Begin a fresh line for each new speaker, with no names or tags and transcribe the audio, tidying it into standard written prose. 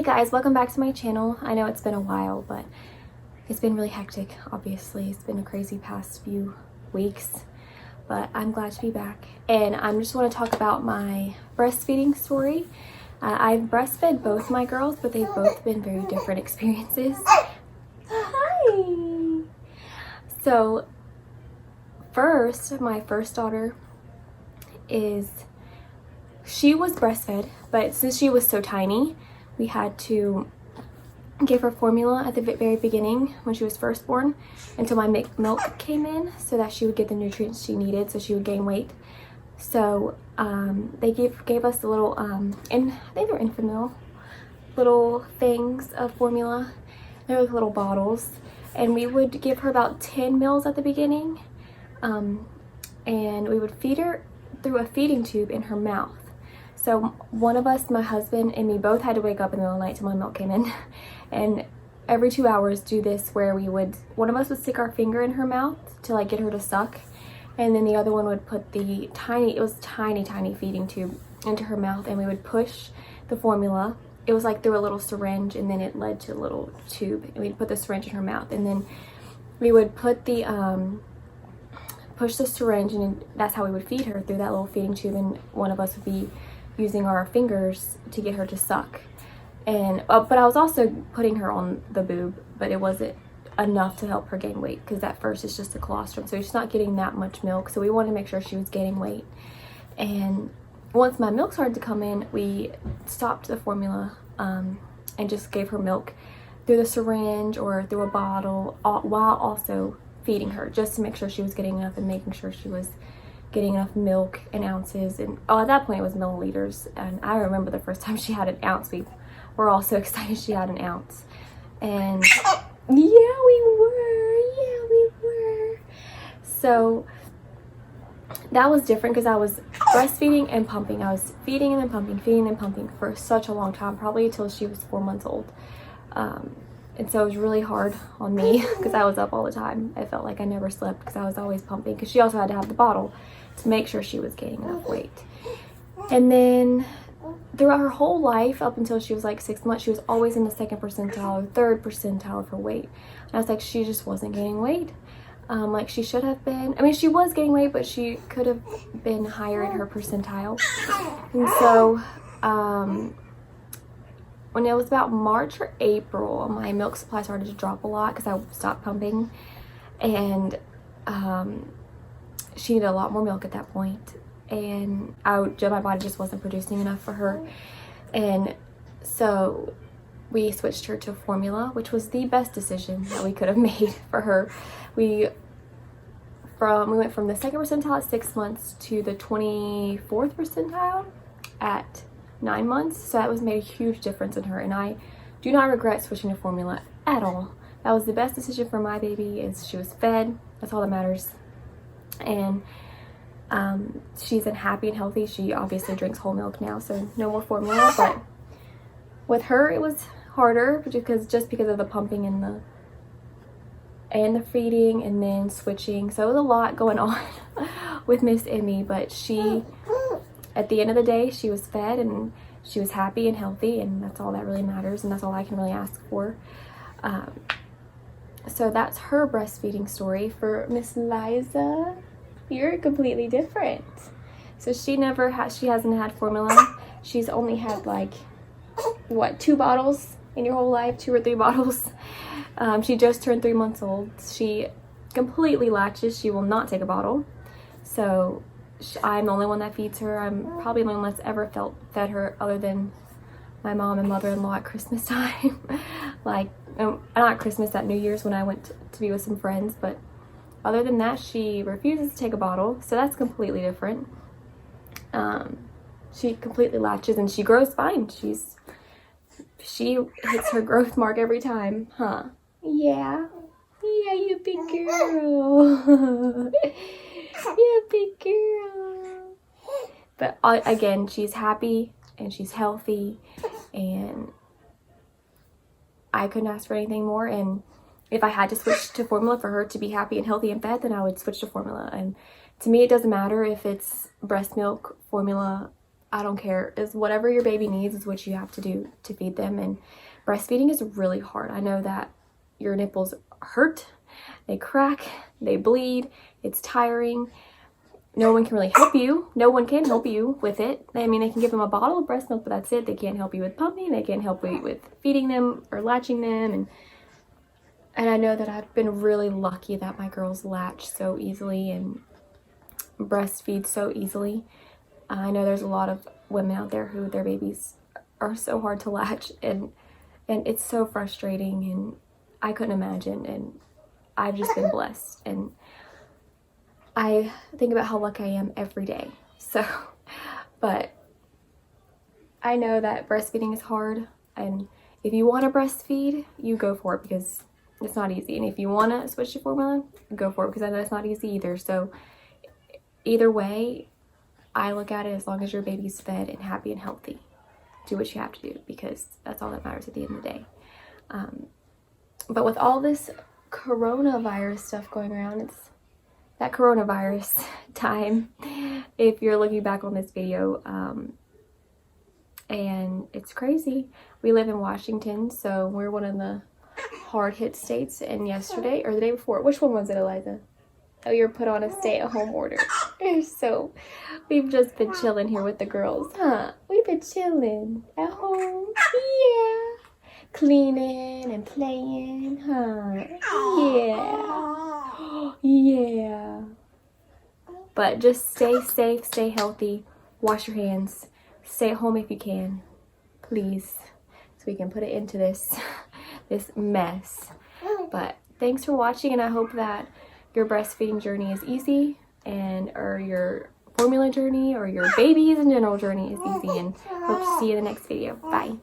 Hey guys, welcome back to my channel. I know it's been a while, but it's been really hectic, obviously. It's been a crazy past few weeks, but I'm glad to be back. And I just want to talk about my breastfeeding story. I've breastfed both my girls, but they've both been very different experiences. Hi! So, first, my first daughter she was breastfed, but since she was so tiny, we had to give her formula at the very beginning when she was first born until my milk came in so that she would get the nutrients she needed so she would gain weight. So they gave us the little, and I think they were infant little things of formula. They were like little bottles, and we would give her about 10 mils at the beginning, and we would feed her through a feeding tube in her mouth. So one of us, my husband and me, both had to wake up in the middle of the night till my milk came in, and every 2 hours do this where one of us would stick our finger in her mouth to like get her to suck, and then the other one would put the tiny feeding tube into her mouth, and we would push the formula. It was like through a little syringe, and then it led to a little tube, and we'd put the syringe in her mouth, and then we would put the push the syringe, and that's how we would feed her, through that little feeding tube, and one of us would be using our fingers to get her to suck. And but I was also putting her on the boob, but it wasn't enough to help her gain weight because at first it's just a colostrum, so she's not getting that much milk, so we wanted to make sure she was gaining weight. And once my milk started to come in, we stopped the formula and just gave her milk through the syringe or through a bottle, while also feeding her, just to make sure she was getting enough and making sure she was getting enough milk in ounces. And at that point it was milliliters, and I remember the first time she had an ounce, we were all so excited she had an ounce. And yeah, we were. So that was different because I was breastfeeding and pumping. I was feeding and then pumping for such a long time, probably until she was 4 months old. And so it was really hard on me because I was up all the time. I felt like I never slept because I was always pumping, because she also had to have the bottle to make sure she was gaining enough weight. And then throughout her whole life, up until she was like 6 months, she was always in the 2nd percentile or 3rd percentile of her weight. And I was like, she just wasn't gaining weight like she should have been. I mean, she was gaining weight, but she could have been higher in her percentile. And so when it was about March or April, my milk supply started to drop a lot because I stopped pumping, and she needed a lot more milk at that point, and my body just wasn't producing enough for her. And so we switched her to formula, which was the best decision that we could have made for her. We went from the 2nd percentile at 6 months to the 24th percentile at 9 months, so that made a huge difference in her, and I do not regret switching to formula at all. That was the best decision for my baby. Is she was fed, that's all that matters. And she's happy and healthy. She obviously drinks whole milk now, so no more formula. But with her it was harder because of the pumping and the feeding and then switching, so it was a lot going on with Miss Emmy. But she, at the end of the day, she was fed and she was happy and healthy, and that's all that really matters, and that's all I can really ask for. So that's her breastfeeding story. For Miss Liza, you're completely different. So she hasn't had formula. She's only had like, what, 2 bottles in your whole life, 2 or 3 bottles. She just turned 3 months old. She completely latches. She will not take a bottle. So I'm the only one that feeds her. I'm probably the only one that's ever fed her, other than my mom and mother-in-law at Christmas time. Like, not Christmas, at New Year's when I went to be with some friends. But other than that, she refuses to take a bottle, so that's completely different. She completely latches, and she grows fine. She hits her growth mark every time, huh? Yeah, you big girl. Yeah, big girl. But again, she's happy and she's healthy, and I couldn't ask for anything more. And if I had to switch to formula for her to be happy and healthy and fed, then I would switch to formula. And to me, it doesn't matter if it's breast milk, formula, I don't care. Is whatever your baby needs is what you have to do to feed them. And breastfeeding is really hard. I know that your nipples hurt, they crack, they bleed, it's tiring. No one can really help you. No one can help you with it. I mean, they can give them a bottle of breast milk, but that's it. They can't help you with pumping. They can't help you with feeding them or latching them. And I know that I've been really lucky that my girls latch so easily and breastfeed so easily. I know there's a lot of women out there who their babies are so hard to latch, and it's so frustrating, and I couldn't imagine, and I've just been blessed, and I think about how lucky I am every day. So, but I know that breastfeeding is hard, and if you want to breastfeed, you go for it, because it's not easy. And if you want to switch to formula, go for it, because I know it's not easy either. So either way, I look at it, as long as your baby's fed and happy and healthy, do what you have to do, because that's all that matters at the end of the day. But with all this coronavirus stuff going around, it's that coronavirus time, if you're looking back on this video, and it's crazy. We live in Washington, so we're one of the hard hit states, and yesterday, or the day before, which one was it, Eliza? Oh, you're put on a stay-at-home order. So we've just been chilling here with the girls, huh? We've been chilling at home. Yeah. Cleaning and playing, huh? Yeah. Yeah. But just stay safe, stay healthy, wash your hands, stay at home if you can, please, so we can put it into this mess. But thanks for watching, and I hope that your breastfeeding journey is easy, or your formula journey, or your baby's in general journey is easy, and hope to see you in the next video. Bye.